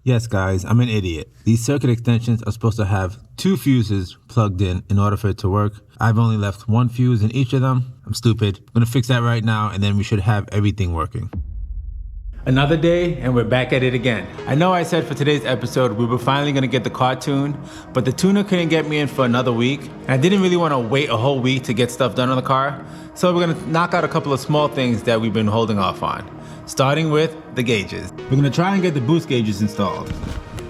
Yes guys, I'm an idiot. These circuit extensions are supposed to have 2 fuses plugged in order for it to work. I've only left 1 fuse in each of them. I'm stupid. I'm gonna fix that right now and then we should have everything working. Another day and we're back at it again. I know I said for today's episode we were finally gonna get the car tuned, but the tuner couldn't get me in for another week. And I didn't really wanna wait a whole week to get stuff done on the car. So we're gonna knock out a couple of small things that we've been holding off on. Starting with the gauges. We're gonna try and get the boost gauges installed.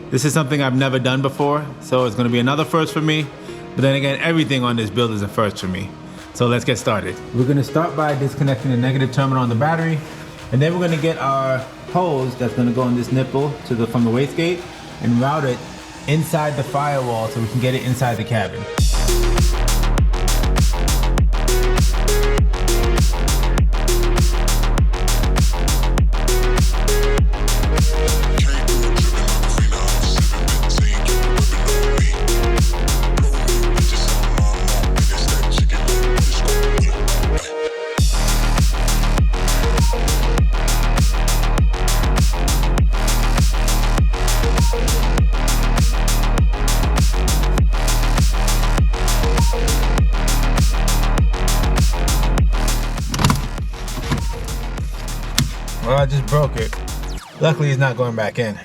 This is something I've never done before, so it's gonna be another first for me. But then again, everything on this build is a first for me. So let's get started. We're gonna start by disconnecting the negative terminal on the battery. And then we're gonna get our hose that's gonna go on this nipple from the wastegate and route it inside the firewall so we can get it inside the cabin. Well, I just broke it. Luckily, it's not going back in.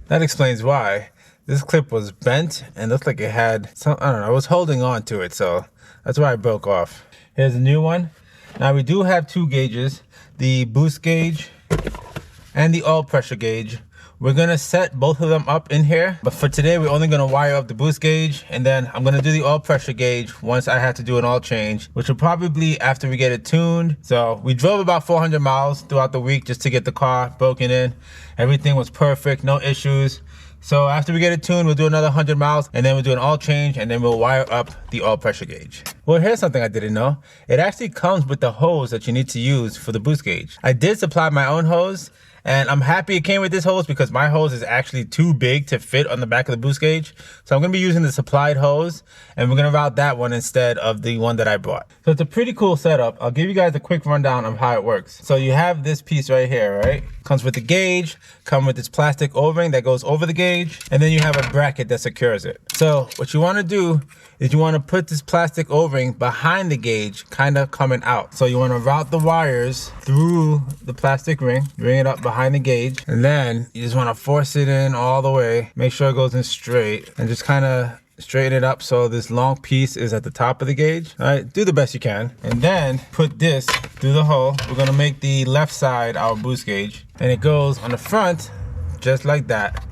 That explains why. This clip was bent and looked like it had some, I don't know, I was holding on to it, so that's why it broke off. Here's a new one. Now we do have 2 gauges, the boost gauge and the oil pressure gauge. We're gonna set both of them up in here, but for today we're only gonna wire up the boost gauge, and then I'm gonna do the oil pressure gauge once I have to do an oil change, which will probably be after we get it tuned. So we drove about 400 miles throughout the week just to get the car broken in. Everything was perfect, no issues. So after we get it tuned, we'll do another 100 miles and then we'll do an oil change and then we'll wire up the oil pressure gauge. Well, here's something I didn't know. It actually comes with the hose that you need to use for the boost gauge. I did supply my own hose, and I'm happy it came with this hose because my hose is actually too big to fit on the back of the boost gauge. So I'm gonna be using the supplied hose and we're gonna route that one instead of the one that I bought. So it's a pretty cool setup. I'll give you guys a quick rundown of how it works. So you have this piece right here, right? Comes with the gauge, come with this plastic O-ring that goes over the gauge, and then you have a bracket that secures it. So what you wanna do is you wanna put this plastic O-ring behind the gauge, kinda coming out. So you wanna route the wires through the plastic ring, bring it up behind the gauge, and then you just wanna force it in all the way, make sure it goes in straight, and just kinda straighten it up so this long piece is at the top of the gauge. All right, do the best you can. And then put this through the hole. We're gonna make the left side our boost gauge. And it goes on the front, just like that.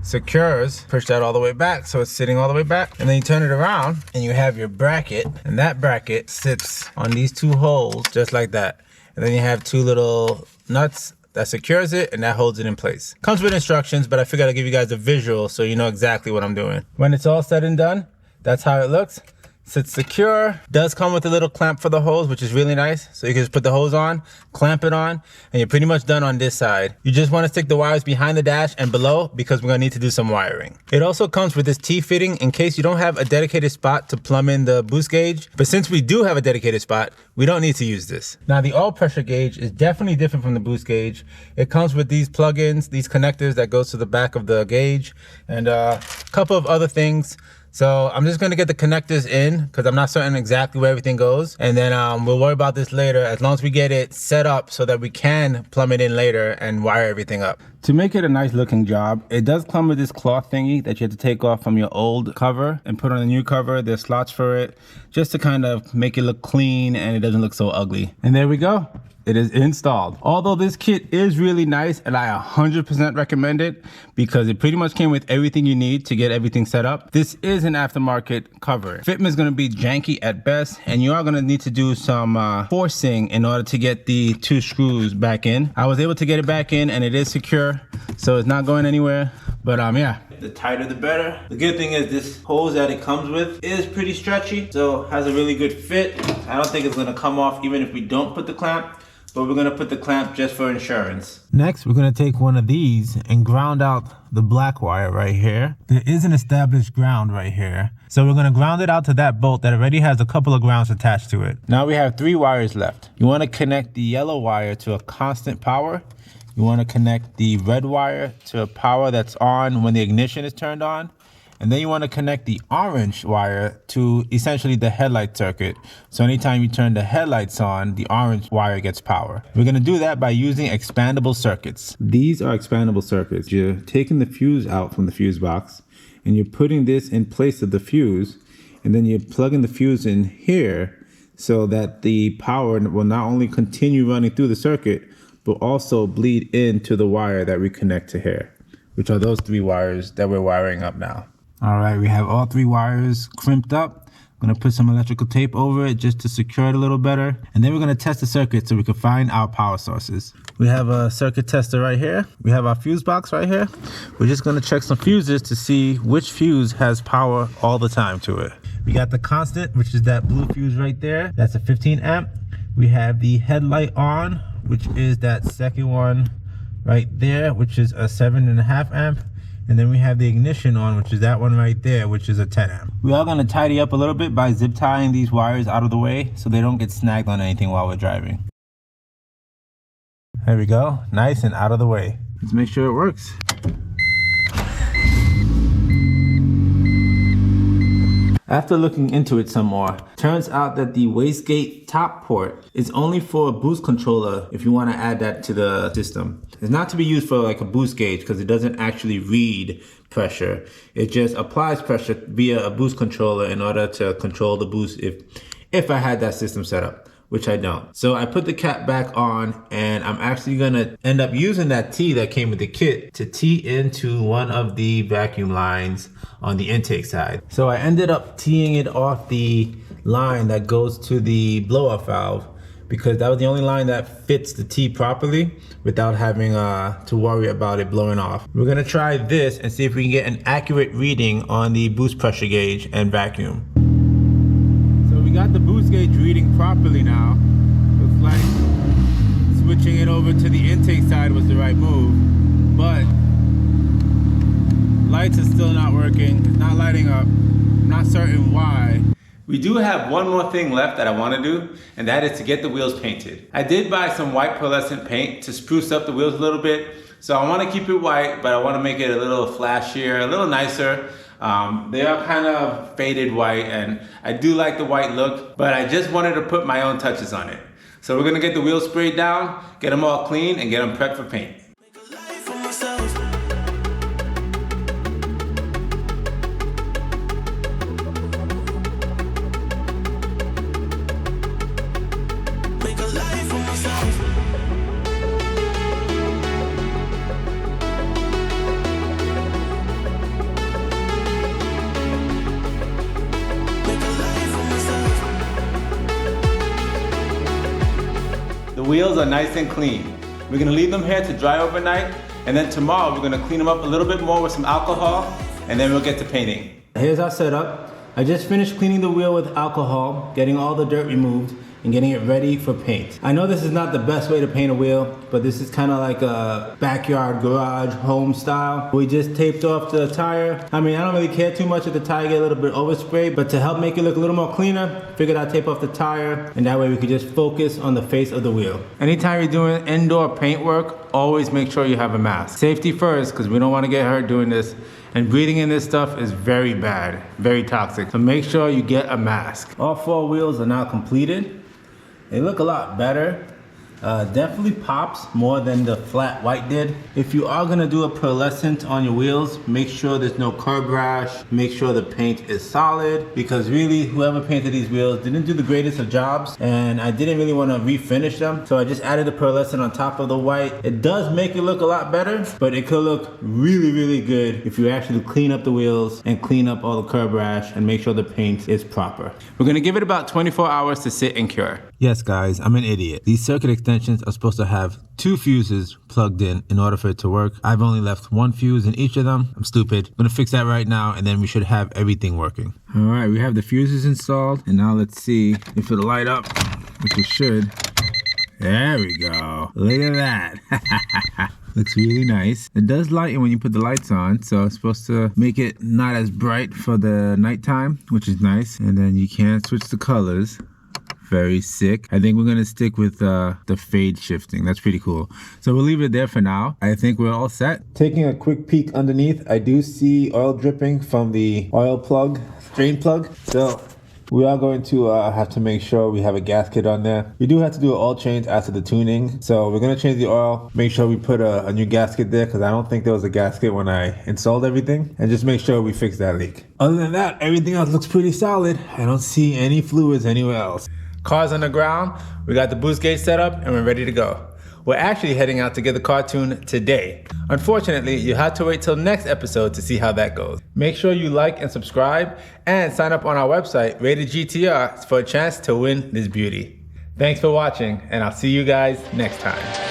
Secures, push that all the way back so it's sitting all the way back. And then you turn it around and you have your bracket, and that bracket sits on these 2 holes, just like that. And then you have 2 little nuts that secures it and that holds it in place. Comes with instructions, but I figured I'd give you guys a visual so you know exactly what I'm doing. When it's all said and done, that's how it looks. Sits secure. Does come with a little clamp for the hose, which is really nice. So you can just put the hose on, clamp it on, and you're pretty much done on this side. You just want to stick the wires behind the dash and below because we're gonna need to do some wiring. It also comes with this T-fitting in case you don't have a dedicated spot to plumb in the boost gauge. But since we do have a dedicated spot, we don't need to use this. Now the oil pressure gauge is definitely different from the boost gauge. It comes with these plugins, these connectors that goes to the back of the gauge, and a couple of other things. So I'm just gonna get the connectors in because I'm not certain exactly where everything goes. And then we'll worry about this later as long as we get it set up so that we can plumb it in later and wire everything up. To make it a nice looking job, it does come with this cloth thingy that you have to take off from your old cover and put on a new cover. There's slots for it just to kind of make it look clean and it doesn't look so ugly. And there we go. It is installed. Although this kit is really nice and I 100% recommend it because it pretty much came with everything you need to get everything set up. This is an aftermarket cover. Fitment is gonna be janky at best and you are gonna need to do some forcing in order to get the 2 screws back in. I was able to get it back in and it is secure, so it's not going anywhere. But yeah, the tighter the better. The good thing is this hose that it comes with is pretty stretchy, so has a really good fit. I don't think it's gonna come off even if we don't put the clamp. but we're gonna put the clamp just for insurance. Next, we're gonna take one of these and ground out the black wire right here. There is an established ground right here. So we're gonna ground it out to that bolt that already has a couple of grounds attached to it. Now we have 3 wires left. You wanna connect the yellow wire to a constant power you want to connect the red wire to power that's on when the ignition is turned on. And then you want to connect the orange wire to essentially the headlight circuit. So anytime you turn the headlights on, the orange wire gets power. We're going to do that by using expandable circuits. These are expandable circuits. You're taking the fuse out from the fuse box and you're putting this in place of the fuse. And then you're plugging the fuse in here so that the power will not only continue running through the circuit, but also bleed into the wire that we connect to here, which are those 3 wires that we're wiring up now. All right, we have all 3 wires crimped up. I'm gonna put some electrical tape over it just to secure it a little better. And then we're gonna test the circuit so we can find our power sources. We have a circuit tester right here. We have our fuse box right here. We're just gonna check some fuses to see which fuse has power all the time to it. We got the constant, which is that blue fuse right there. That's a 15 amp. We have the headlight on, which is that second one right there, which is a 7.5 amp. And then we have the ignition on, which is that one right there, which is a 10 amp. We are gonna tidy up a little bit by zip tying these wires out of the way so they don't get snagged on anything while we're driving. There we go, nice and out of the way. Let's make sure it works. After looking into it some more, turns out that the wastegate top port is only for a boost controller if you want to add that to the system. It's not to be used for like a boost gauge because it doesn't actually read pressure. It just applies pressure via a boost controller in order to control the boost if I had that system set up, which I don't. So I put the cap back on and I'm actually gonna end up using that T that came with the kit to tee into one of the vacuum lines on the intake side. So I ended up teeing it off the line that goes to the blow-off valve because that was the only line that fits the T properly without having to worry about it blowing off. We're gonna try this and see if we can get an accurate reading on the boost pressure gauge and vacuum. So we got the boost gauge reading properly now. Looks like switching it over to the intake side was the right move, but lights are still not working. It's not lighting up. I'm not certain why. We do have one more thing left that I want to do, and that is to get the wheels painted. I did buy some white pearlescent paint to spruce up the wheels a little bit. So I want to keep it white, but I want to make it a little flashier, a little nicer. They are kind of faded white, and I do like the white look, but I just wanted to put my own touches on it. So we're going to get the wheels sprayed down, get them all clean, and get them prepped for paint. The wheels are nice and clean. We're gonna leave them here to dry overnight, and then tomorrow we're gonna clean them up a little bit more with some alcohol, and then we'll get to painting. Here's our setup. I just finished cleaning the wheel with alcohol, getting all the dirt removed, and getting it ready for paint. I know this is not the best way to paint a wheel, but this is kind of like a backyard garage home style. We just taped off the tire. I mean, I don't really care too much if the tire get a little bit oversprayed, but to help make it look a little more cleaner, figured I'd tape off the tire, and that way we could just focus on the face of the wheel. Anytime you're doing indoor paint work, always make sure you have a mask. Safety first, because we don't want to get hurt doing this. And breathing in this stuff is very bad, very toxic. So make sure you get a mask. All 4 wheels are now completed. They look a lot better. Definitely pops more than the flat white did. If you are gonna do a pearlescent on your wheels, make sure there's no curb rash. Make sure the paint is solid, because really whoever painted these wheels didn't do the greatest of jobs, and I didn't really want to refinish them. So I just added the pearlescent on top of the white. It does make it look a lot better, but it could look really, really good if you actually clean up the wheels and clean up all the curb rash and make sure the paint is proper. We're gonna give it about 24 hours to sit and cure. Yes guys, I'm an idiot. These circuit extensions are supposed to have 2 fuses plugged in order for it to work. I've only left 1 fuse in each of them. I'm stupid. I'm gonna fix that right now, and then we should have everything working. All right, we have the fuses installed, and now let's see if it'll light up, which it should. There we go. Look at that. Looks really nice. It does lighten when you put the lights on, so it's supposed to make it not as bright for the nighttime, which is nice. And then you can switch the colors Very sick. I think we're gonna stick with the fade shifting. That's pretty cool. So we'll leave it there for now. I think we're all set. Taking a quick peek underneath, I do see oil dripping from the oil plug, drain plug. So we are going to have to make sure we have a gasket on there. We do have to do an oil change after the tuning. So we're gonna change the oil, make sure we put a new gasket there because I don't think there was a gasket when I installed everything, and just make sure we fix that leak. Other than that, everything else looks pretty solid. I don't see any fluids anywhere else. Car's on the ground, we got the boost gauge set up, and we're ready to go. We're actually heading out to get the car tuned today. Unfortunately, you have to wait till next episode to see how that goes. Make sure you like and subscribe, and sign up on our website, Rated GTR, for a chance to win this beauty. Thanks for watching, and I'll see you guys next time.